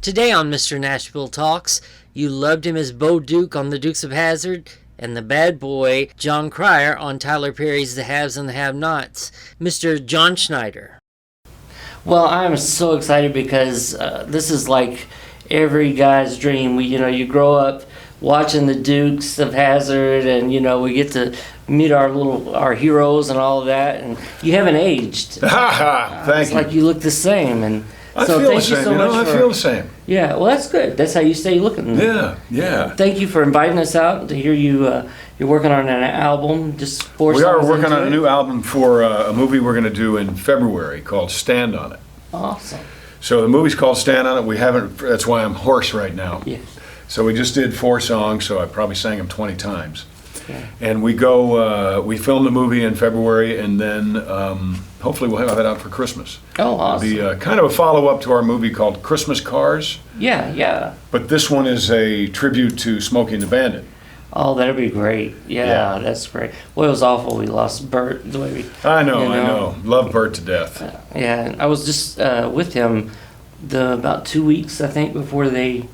Today on Mr. Nashville Talks, you loved him as Bo Duke on The Dukes of Hazzard, and the bad boy John Cryer on Tyler Perry's The Haves and the Have-Nots, Mr. John Schneider. Well, I'm so excited because this is like every guy's dream. You grow up watching the Dukes of Hazzard, and we get to meet our heroes and all of that, and you haven't aged. Thank you. It's like you look the same, and I so feel thank the you same. so much. I feel the same. Yeah, well, that's good. That's how you stay looking. Yeah. Thank you for inviting us out to hear you. You're working on an album. Just four We songs are working into on a it. new album for a movie we're going to do in February called Stand on It. Awesome. So the movie's called Stand on It. We haven't. That's why I'm hoarse right now. Yeah. So we just did 4 songs. So I probably sang them 20 times. Yeah. And we we film the movie in February, and then hopefully we'll have it out for Christmas. Oh, awesome. It'll be kind of a follow-up to our movie called Christmas Cars. Yeah. But this one is a tribute to Smokey and the Bandit. Oh, that'd be great. Yeah, that's great. Well, it was awful. We lost Bert. I know. Love Bert to death. Yeah, and I was just with him about 2 weeks, I think, before it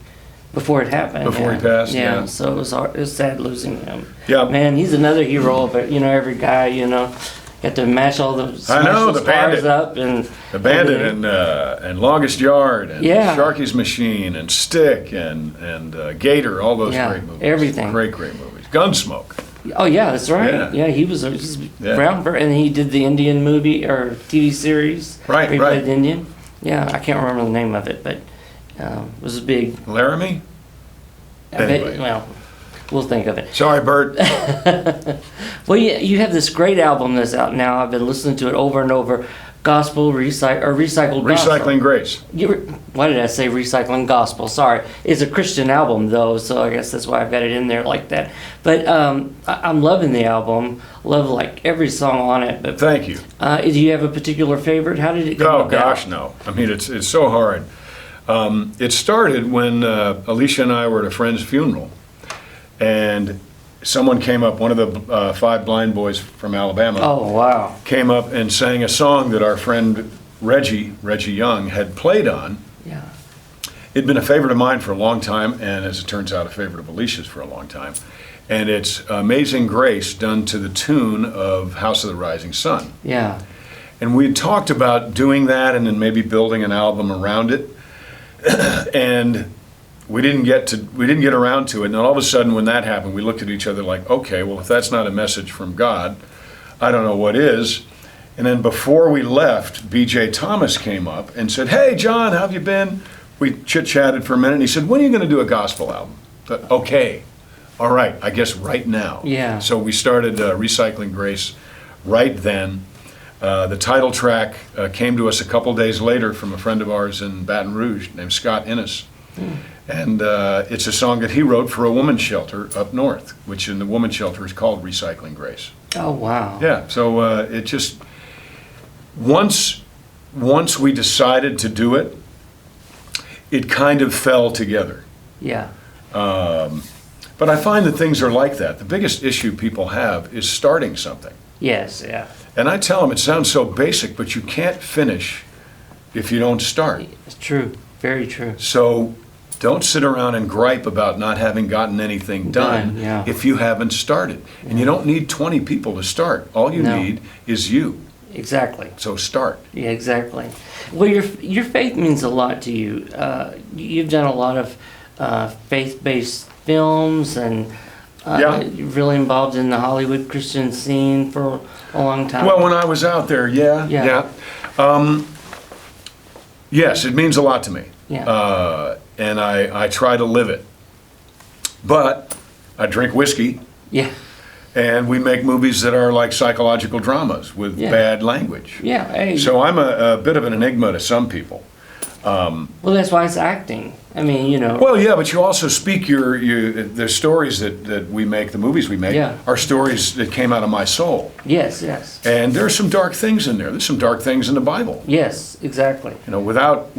happened. Before he passed, yeah. So it was sad losing him. Yeah. Man, he's another hero, but every guy, got to match all the the Bandit up and the Bandit and Longest Yard and Sharky's Machine and Stick and Gator, all those great movies. Everything. Great movies. Gunsmoke. Oh yeah, that's right. Yeah, he's Brown Bert, and he did the Indian movie or TV series. Right. He played Indian. Yeah, I can't remember the name of it, but it was a big. Laramie. Anyway. Well, we'll think of it. Sorry, Bert. Well, you have this great album that's out now. I've been listening to it over and over. Recycled Recycling Grace. Why did I say Recycling Gospel? Sorry. It's a Christian album, though, so I guess that's why I've got it in there like that. But I'm loving the album. Love, like, every song on it. But Thank you. Do you have a particular favorite? How did it come about? Oh, gosh, no. I mean, it's so hard. It started when Alicia and I were at a friend's funeral, and someone came up, one of the 5 blind boys from Alabama. Oh, wow. Came up and sang a song that our friend Reggie Young had played on. Yeah. It'd been a favorite of mine for a long time, and as it turns out, a favorite of Alicia's for a long time. And it's Amazing Grace, done to the tune of House of the Rising Sun. Yeah. And we had talked about doing that and then maybe building an album around it. And we didn't get around to it. And then all of a sudden, when that happened, we looked at each other like, okay, well, if that's not a message from God, I don't know what is. And then before we left, B.J. Thomas came up and said, hey, John, how have you been? We chit-chatted for a minute, and he said, when are you going to do a gospel album? Okay, all right, I guess right now. Yeah. So we started Recycling Grace right then. The title track came to us a couple days later from a friend of ours in Baton Rouge named Scott Innes. And it's a song that he wrote for a women's shelter up north, which in the women's shelter is called Recycling Grace. Oh, wow. Yeah, so it just, once we decided to do it, it kind of fell together. Yeah. But I find that things are like that. The biggest issue people have is starting something. Yes, yeah. And I tell them, it sounds so basic, but you can't finish if you don't start. It's true. Very true. So don't sit around and gripe about not having gotten anything done if you haven't started. And you don't need 20 people to start. All you need is you. Exactly. So start. Yeah, exactly. Well, your faith means a lot to you. You've done a lot of faith-based films, and you're really involved in the Hollywood Christian scene for a long time. Well, when I was out there, yeah. Yes, it means a lot to me. Yeah. And I try to live it. But I drink whiskey. Yeah. And we make movies that are like psychological dramas with bad language. Yeah. Hey. So I'm a bit of an enigma to some people. Well, that's why it's acting. I mean, Well, yeah, but you also speak the stories that we make, the movies we make, are stories that came out of my soul. Yes. And there are some dark things in there. There's some dark things in the Bible. Yes, exactly. Without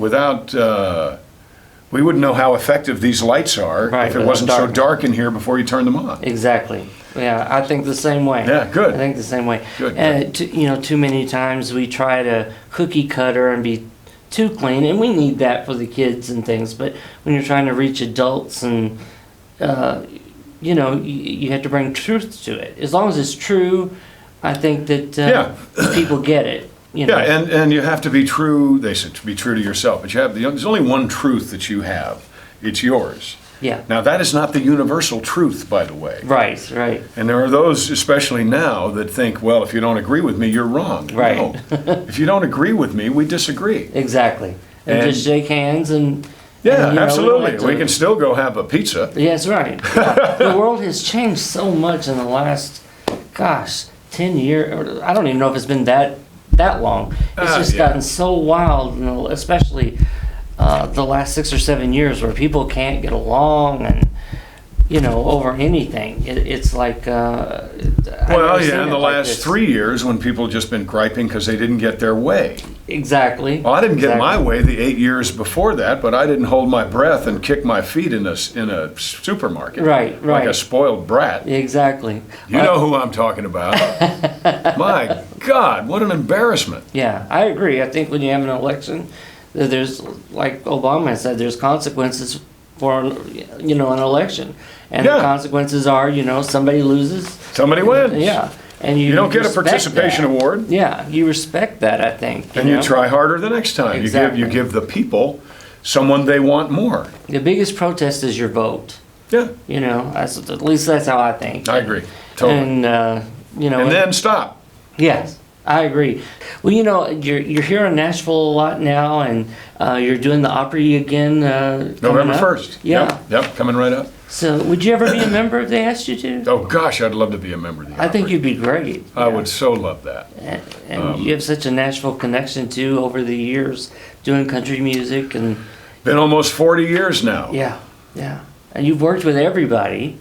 we wouldn't know how effective these lights are if it wasn't so dark in here before you turn them on. Exactly. Yeah, I think the same way. Yeah, good. I think the same way. Good. And too many times we try to cookie cutter and be too clean, and we need that for the kids and things. But when you're trying to reach adults, and you have to bring truth to it. As long as it's true, I think that people get it. Yeah, and you have to be true. They said to be true to yourself, but there's only one truth that you have. It's yours. Yeah. Now, that is not the universal truth, by the way. Right, right. And there are those, especially now, that think, well, if you don't agree with me, you're wrong. Right. No. If you don't agree with me, we disagree. Exactly. And just shake hands and... Yeah, and, absolutely. We can still go have a pizza. Yeah, that's right. Yeah. The world has changed so much in the last, 10 years. I don't even know if it's been that long. It's just gotten so wild, especially... the last 6 or 7 years, where people can't get along and over anything. It's like in the last 3 years, when people just been griping because they didn't get their way. Exactly. Well, I didn't get my way the 8 years before that, but I didn't hold my breath and kick my feet in a supermarket. Right. Like a spoiled brat. Exactly. You know who I'm talking about. My God, what an embarrassment. Yeah, I agree. I think when you have an election, there's, like Obama said, there's consequences for an election, and the consequences are somebody loses, somebody wins. Yeah, and you don't get a participation award. Yeah, you respect that, I think. And you try harder the next time. Exactly. You give the people someone they want more. The biggest protest is your vote. Yeah. At least that's how I think. I agree. Totally. And and then stop. Yes. I agree. Well, you're here in Nashville a lot now, and you're doing the Opry again. November 1st. Yeah. Yep, coming right up. So, would you ever be a member if they asked you to? Oh gosh, I'd love to be a member of the Opry. I think you'd be great. I would so love that. And you have such a Nashville connection too over the years, doing country music and. Been almost 40 years now. Yeah. And you've worked with everybody.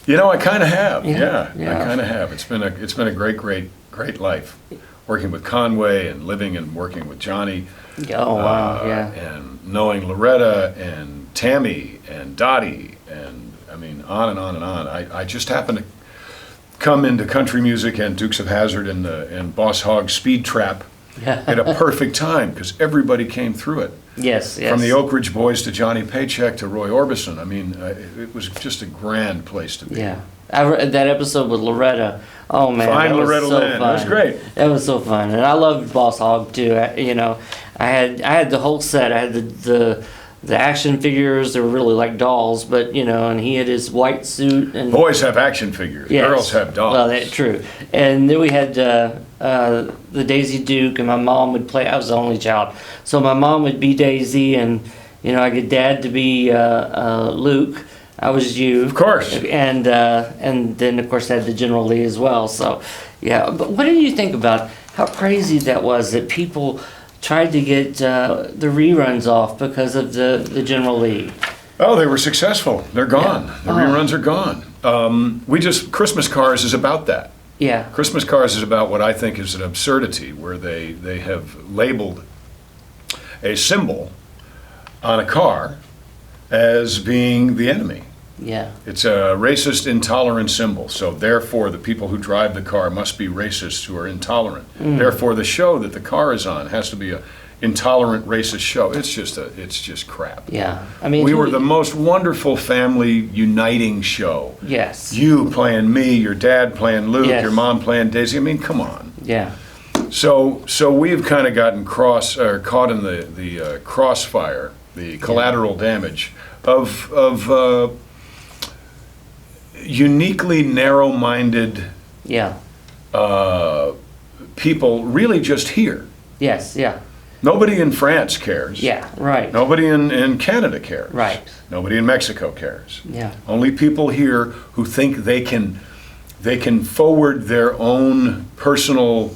I kind of have. Yeah. I kind of have. It's been a great life, working with Conway and living and working with Johnny. Oh, wow, And knowing Loretta and Tammy and Dottie, and I mean, on and on and on. I just happened to come into country music and Dukes of Hazzard and Boss Hogg Speed Trap at a perfect time, because everybody came through it. Yes. From the Oak Ridge Boys to Johnny Paycheck to Roy Orbison. I mean, it was just a grand place to be. Yeah. I read that episode with Loretta. Oh man, Fine, that was Loretta so Lynn. fun. That was great. That was so fun, and I loved Boss Hogg too. I had the whole set. I had the action figures. They were really like dolls, but and he had his white suit. And boys have action figures. Yes. Girls have dolls. Well, that's true. And then we had the Daisy Duke, and my mom would play. I was the only child, so my mom would be Daisy, and I get Dad to be Luke. I was you, of course, and then of course I had the General Lee as well. So, yeah. But what did you think about how crazy that was, that people tried to get the reruns off because of the General Lee? Oh, they were successful. They're gone. Yeah. The reruns are gone. Christmas Cars is about that. Yeah. Christmas Cars is about what I think is an absurdity, where they have labeled a symbol on a car as being the enemy. Yeah. It's a racist, intolerant symbol. So therefore, the people who drive the car must be racists who are intolerant. Therefore, the show that the car is on has to be a intolerant, racist show. It's just crap. Yeah. I mean, we were the most wonderful family uniting show. Yes. You playing me, your dad playing Luke, Yes. your mom playing Daisy. I mean, come on. Yeah. So we've kind of gotten caught in the crossfire, the collateral damage of uniquely narrow-minded people, really just here. Yes. Yeah. Nobody in France cares. Yeah. Right. Nobody in Canada cares. Right. Nobody in Mexico cares. Yeah. Only people here who think they can forward their own personal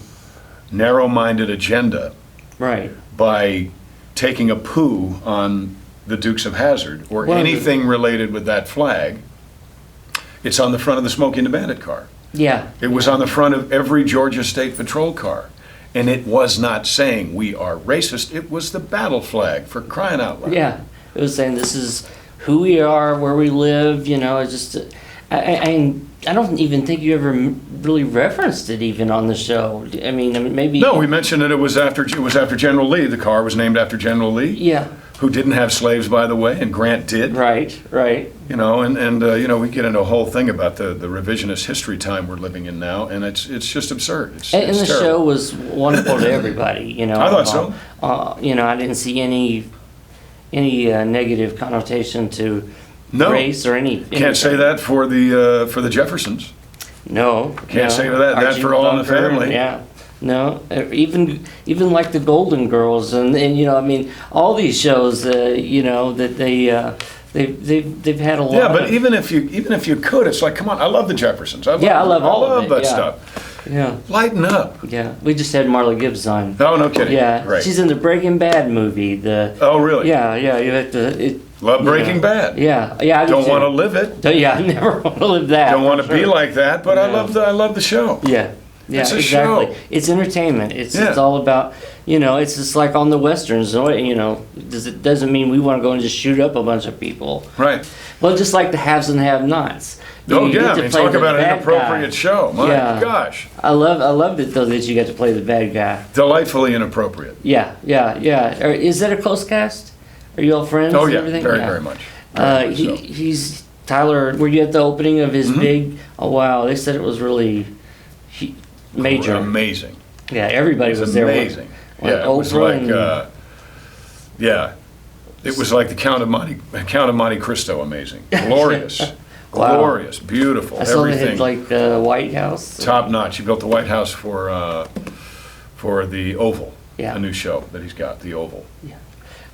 narrow-minded agenda. Right. By taking a poo on the Dukes of Hazzard or anything related with that flag. It's on the front of the Smokey and the Bandit car. Yeah. It was on the front of every Georgia State Patrol car. And it was not saying we are racist. It was the battle flag, for crying out loud. Yeah. It was saying this is who we are, where we live, it's just, I don't even think you ever really referenced it even on the show. I mean, maybe. No, we mentioned that it was after General Lee. The car was named after General Lee. Yeah. Who didn't have slaves, by the way, and Grant did. Right. You know, and you know, we get into a whole thing about the revisionist history time we're living in now, and it's just absurd. It's the terrible. show was wonderful to everybody. You know, I thought so. You know, I didn't see any negative connotation to race or any. Can't say that for the Jeffersons. No. Can't say that. That for All in the Family. Yeah. No, even like the Golden Girls and you know, I mean, all these shows, you know, that they've had a lot. Yeah, but even if you could, it's like, come on, I love the Jeffersons. I love all of that stuff. Yeah. Lighten up. Yeah, we just had Marla Gibbs on. Oh, no kidding. Yeah, Great. She's in the Breaking Bad movie. Oh, really? Yeah. You have to. Love Breaking Bad. Yeah. I don't want to live it. I never want to live that. Don't want to be like that, but I love the show. Yeah. Yeah, it's a exactly. show. It's entertainment. It's all about, you know, it's just like on the Westerns, you know, it doesn't mean we want to go and just shoot up a bunch of people. Right. Well, just like the haves and have-nots. Oh, yeah, I mean, talk about an inappropriate show. My gosh. I loved it, though, that you got to play the bad guy. Delightfully inappropriate. Yeah. Is that a close cast? Are you all friends and everything? Very much. He's, Tyler, were you at the opening of his big, oh, wow, they said it was really... major. Amazing. Yeah, everybody was there. Amazing. Yeah, it was like, it was like the Count of Monte Cristo. Amazing. Glorious. Wow. Glorious. Beautiful. I saw everything. they had like the White House. Top notch. He built the White House for the Oval. Yeah. A new show that he's got, the Oval. Yeah.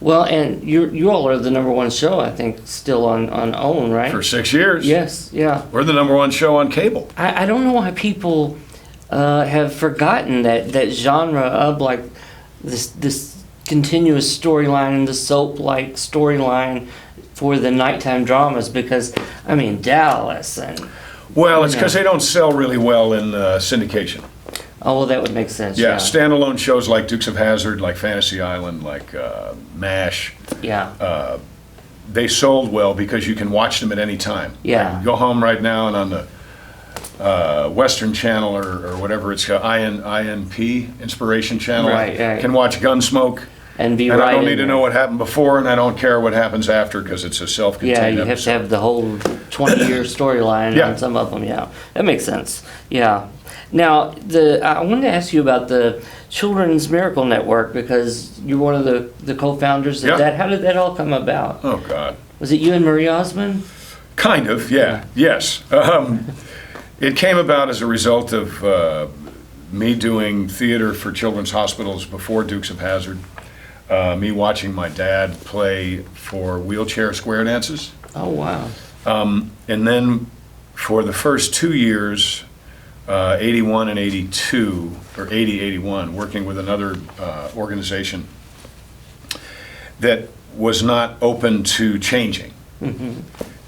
Well, and you all are the #1 show, I think, still on OWN, right? For 6 years. Yes. Yeah. We're the #1 show on cable. I don't know why people have forgotten that genre of like this continuous storyline and the soap-like storyline for the nighttime dramas, because I mean Dallas and it's because they don't sell really well in syndication. Oh, well, that would make sense. Yeah, standalone shows like Dukes of Hazzard, like Fantasy Island, like MASH. Yeah. They sold well because you can watch them at any time. Yeah. You go home right now and on the Western Channel or whatever it's called, INP, Inspiration Channel. Right. Can watch Gunsmoke. And I don't need to know what happened before, and I don't care what happens after because it's a self-contained episode. have to have the whole 20-year storyline on some of them. Yeah, that makes sense. Yeah. Now, I wanted to ask you about the Children's Miracle Network, because you're one of the co-founders of that. How did that all come about? Oh, God. Was it you and Marie Osmond? Kind of, yeah. Yes. It came about as a result of me doing theater for children's hospitals before Dukes of Hazzard, me watching my dad play for wheelchair square dances. Oh, wow. And then for the first 2 years, 81 and 82, or 80, 81, working with another organization that was not open to changing. Mm-hmm.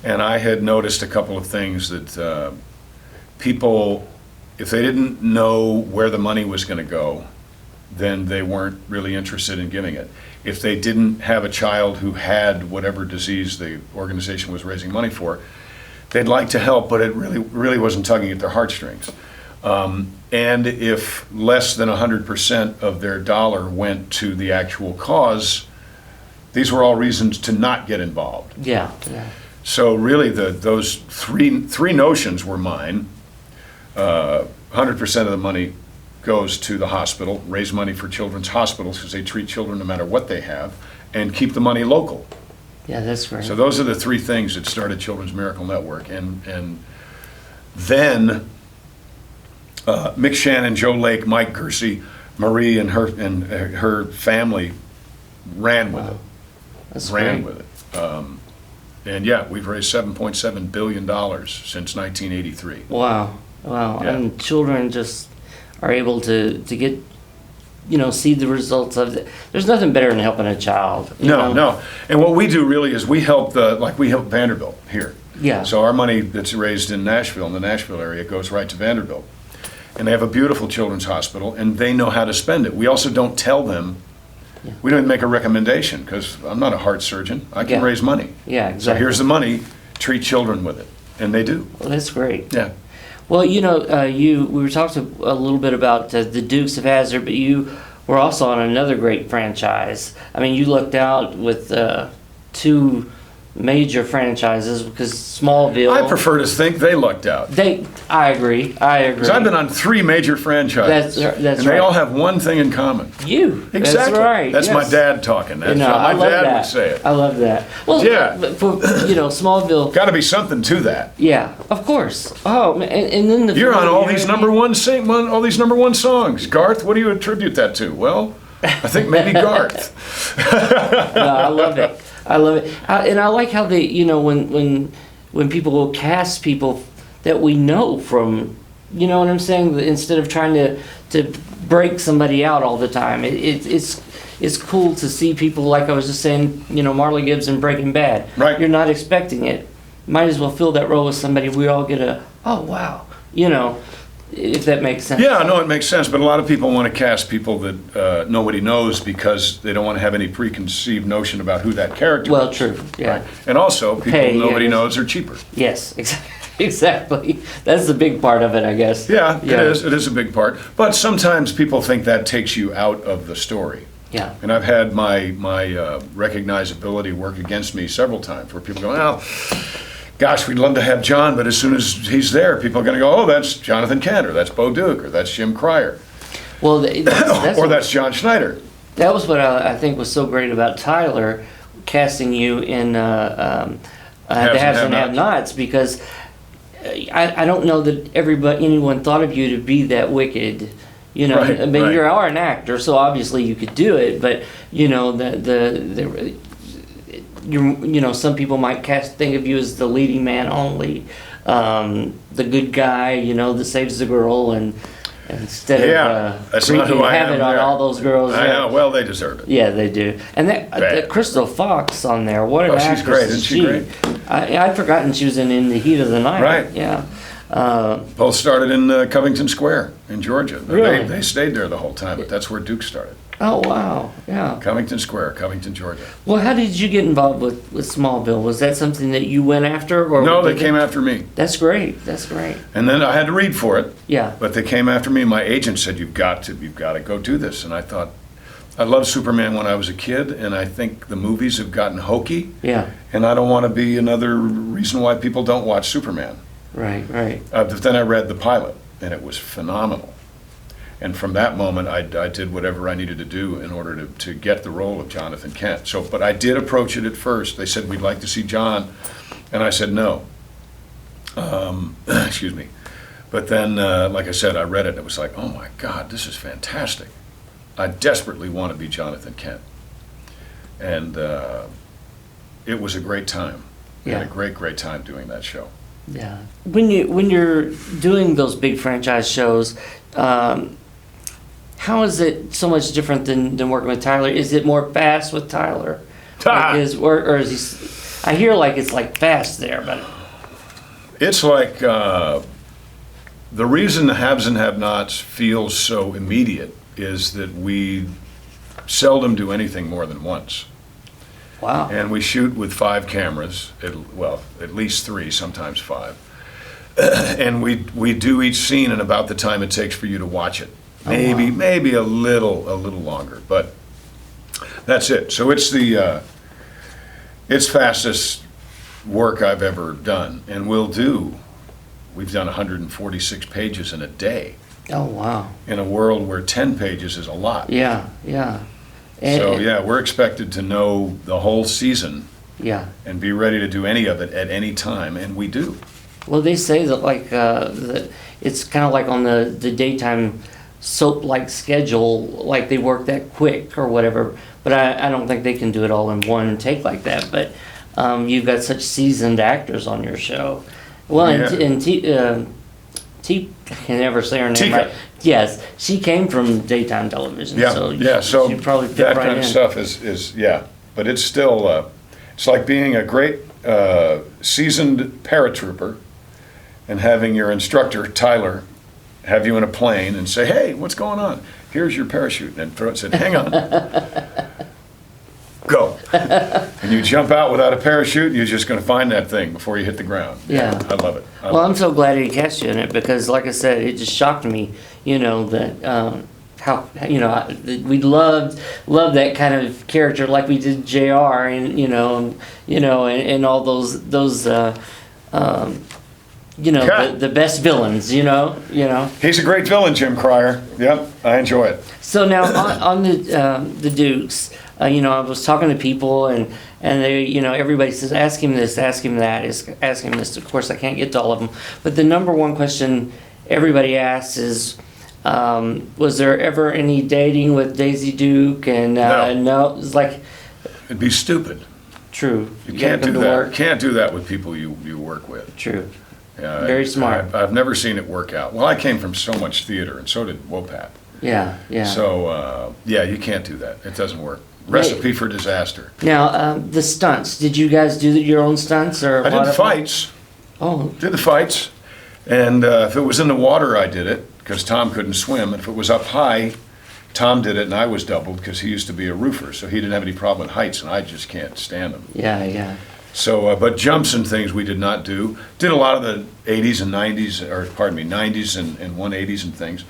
And I had noticed a couple of things that people, if they didn't know where the money was going to go, then they weren't really interested in giving it. If they didn't have a child who had whatever disease the organization was raising money for, they'd like to help, but it really wasn't tugging at their heartstrings. And if less than 100% of their dollar went to the actual cause, these were all reasons to not get involved. Yeah. So really, those three notions were mine. 100% of the money goes to the hospital, raise money for children's hospitals because they treat children no matter what they have, and keep the money local. Yeah, that's great. So those are the three things that started Children's Miracle Network. And then Mick Shannon, Joe Lake, Mike Gersey, Marie and her family ran with it. That's ran great. with it. And yeah, we've raised $7.7 billion since 1983. Wow. Yeah. And children just are able to get, see the results of it. There's nothing better than helping a child. No. And what we do really is we help we help Vanderbilt here. Yeah. So our money that's raised in Nashville, in the Nashville area, goes right to Vanderbilt. And they have a beautiful children's hospital, and they know how to spend it. We also don't tell them. Yeah. We don't even make a recommendation because I'm not a heart surgeon. I can raise money. Yeah, exactly. So here's the money. Treat children with it. and they do. Well, that's great. Yeah. Well, we were talking a little bit about the Dukes of Hazzard, but you were also on another great franchise. I mean, you lucked out with two major franchises because Smallville. I prefer to think they lucked out. I agree. Because I've been on 3 major franchises. That's and right. they all have one thing in common. You. Exactly. That's right. That's yes. my dad talking. That's how I my love dad that. would say it. I love that. Well, Yeah. but for Smallville. Got to be something to that. Yeah, of course. Oh, man, and then You're on all these number one songs. Garth, what do you attribute that to? Well, I think maybe Garth. No, I love it. And I like how they, when people will cast people that we know from, you know what I'm saying? Instead of trying to break somebody out all the time, it's cool to see people like I was just saying, Marley Gibbs in Breaking Bad. Right. You're not expecting it. Might as well fill that role with somebody. We all get oh wow, if that makes sense. Yeah, no, it makes sense. But a lot of people want to cast people that nobody knows because they don't want to have any preconceived notion about who that character Well, is. true. Yeah. Right. And also, people nobody knows are cheaper. Yes, exactly. That's the big part of it, I guess. Yeah, it is. It is a big part. But sometimes people think that takes you out of the story. Yeah. And I've had my recognizability work against me several times where people go, well, gosh, we'd love to have John, but as soon as he's there, people are going to go, oh, that's Jonathan Kent, or that's Bo Duke, or that's Jim Cryer. Well, that's John Schneider. That was what I think was so great about Tyler casting you in The Haves and Have-Nots, because I don't know that anyone thought of you to be that wicked. Right, I mean, right. you are an actor, so obviously you could do it, but some people might think of you as the leading man only, the good guy, that saves the girl, and instead of that's not who I have am it on there. all those girls. I know. Well, they deserve it. Yeah, they do. And that Crystal Fox on there, what an actress! She's great, isn't she great? I'd forgotten she was in The Heat of the Night. Right. Yeah. Both started in Covington Square in Georgia. Really? They stayed there the whole time, but that's where Duke started. Oh wow! Yeah. Covington Square, Covington, Georgia. Well, how did you get involved with Smallville? Was that something that you went after, or no? They came after me. That's great. That's great. And then I had to read for it. Yeah. But they came after me. My agent said, "You've got to go do this." And I thought, I loved Superman when I was a kid, and I think the movies have gotten hokey. Yeah. And I don't want to be another reason why people don't watch Superman. Right. Right. But then I read the pilot, and it was phenomenal. And from that moment, I did whatever I needed to do in order to get the role of Jonathan Kent. But I did approach it at first. They said, we'd like to see John. And I said, no. Excuse me. But then, like I said, I read it, and it was like, oh my God, this is fantastic. I desperately want to be Jonathan Kent. And it was a great time. I had a great time doing that show. Yeah. When you're doing those big franchise shows, how is it so much different than working with Tyler? Is it more fast with Tyler? Or is he? I hear like it's like fast there, but it's like the reason the Haves and Have-Nots feels so immediate is that we seldom do anything more than once. Wow. And we shoot with 5 cameras, at least 3, sometimes 5. And we do each scene in about the time it takes for you to watch it. Maybe a little longer, but that's it. So it's it's fastest work I've ever done, and we've done 146 pages in a day. Oh wow! In a world where 10 pages is a lot. Yeah. We're expected to know the whole season. Yeah. And be ready to do any of it at any time, and we do. Well, they say that it's kind of like on the daytime soap-like schedule, like they work that quick or whatever. But I don't think they can do it all in one take like that. But you've got such seasoned actors on your show. Well, and T, I can never say her name Tika. right. Yes, she came from daytime television. Yeah, so she probably fit that right kind of in. stuff is but it's still it's like being a great seasoned paratrooper and having your instructor Tyler have you in a plane and say, hey, what's going on? Here's your parachute, and throw it. Said, hang on, go. And you jump out without a parachute, you're just going to find that thing before you hit the ground. Yeah. I love it. Well, I'm so glad he cast you in it because, like I said, it just shocked me, that how, we loved that kind of character like we did JR and all those the best villains, He's a great villain, Jim Cryer. Yep, I enjoy it. So now on the Dukes, I was talking to people and they, everybody says, ask him this, ask him that, ask him this. Of course, I can't get to all of them. But the number one question everybody asks is, was there ever any dating with Daisy Duke? And no, it's like... It'd be stupid. True. You can't do that. You can't do that with people you work with. True. Very smart. I've never seen it work out. Well, I came from so much theater, and so did Wopap. Yeah. So, you can't do that. It doesn't work. Recipe for disaster. Now, the stunts. Did you guys do your own stunts? Or I did the fights. Oh. Did the fights. And if it was in the water, I did it, because Tom couldn't swim. And if it was up high, Tom did it, and I was doubled, because he used to be a roofer, so he didn't have any problem with heights, and I just can't stand them. Yeah. So, but jumps and things we did not do. Did a lot of the 80s and 90s, 90s and 180s and things.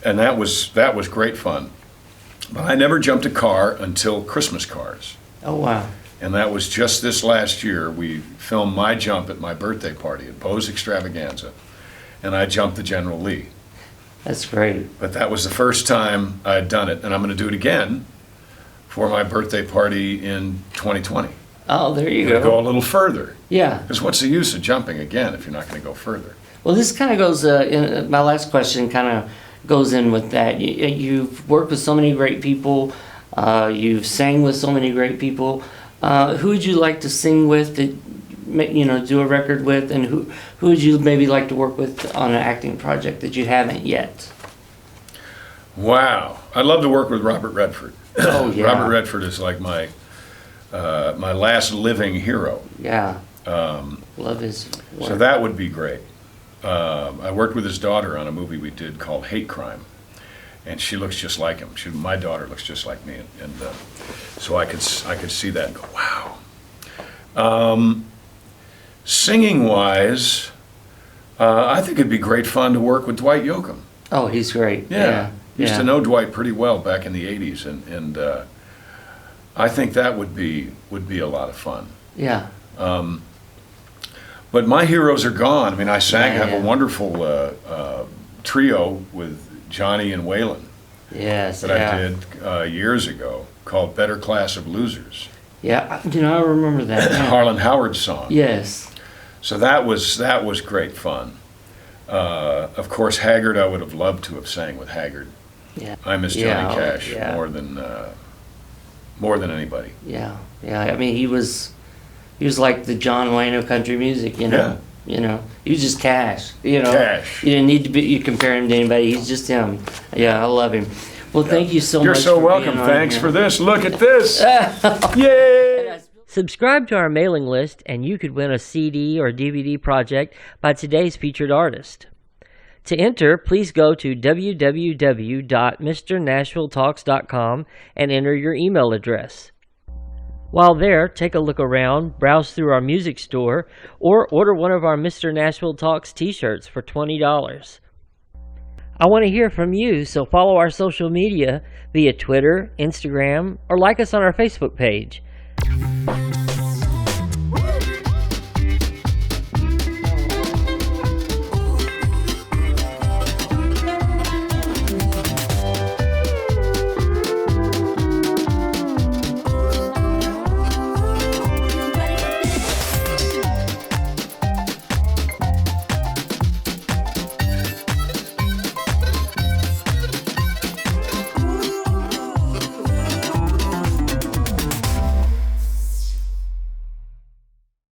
And that was great fun. But I never jumped a car until Christmas Cars. Oh, wow. And that was just this last year. We filmed my jump at my birthday party at Bo's Extravaganza. And I jumped the General Lee. That's great. But that was the first time I had done it. And I'm going to do it again for my birthday party in 2020. Oh, there you Go a little further. Yeah. Because what's the use of jumping again if you're not going to go further? Well, this kind of goes, my last question kind of goes in with that. You've worked with so many great people. You've sang with so many great people. Who would you like to sing with, do a record with, and who would you maybe like to work with on an acting project that you haven't yet? Wow. I'd love to work with Robert Redford. Oh, yeah. Robert Redford is like my last living hero. Yeah. Love his work. So that would be great. I worked with his daughter on a movie we did called Hate Crime, and she looks just like him. My daughter looks just like me, and so I could see that and go, wow. Singing wise, I think it'd be great fun to work with Dwight Yoakam. Oh, he's great. Yeah. Used to know Dwight pretty well back in the 80s, and I think that would be a lot of fun. Yeah. But my heroes are gone. I mean, I have a wonderful trio with Johnny and Waylon. Yes. That I did years ago called Better Class of Losers. Yeah, I remember that. Yeah. Harlan Howard's song. Yes. So that was great fun. Of course, Hazzard, I would have loved to have sang with Hazzard. Yeah. I miss Johnny Cash more than anybody. Yeah. I mean, he was like the John Wayne of country music, Yeah. He was just Cash, Cash. You didn't need to you compare him to anybody. He's just him. Yeah, I love him. Well, thank you so much. You're so for welcome. being on Thanks here. for this. Look at this. Yay! Subscribe to our mailing list and you could win a CD or DVD project by today's featured artist. To enter, please go to www.mrnashvilletalks.com and enter your email address. While there, take a look around, browse through our music store, or order one of our Mr. Nashville Talks t-shirts for $20. I want to hear from you, so follow our social media via Twitter, Instagram, or like us on our Facebook page.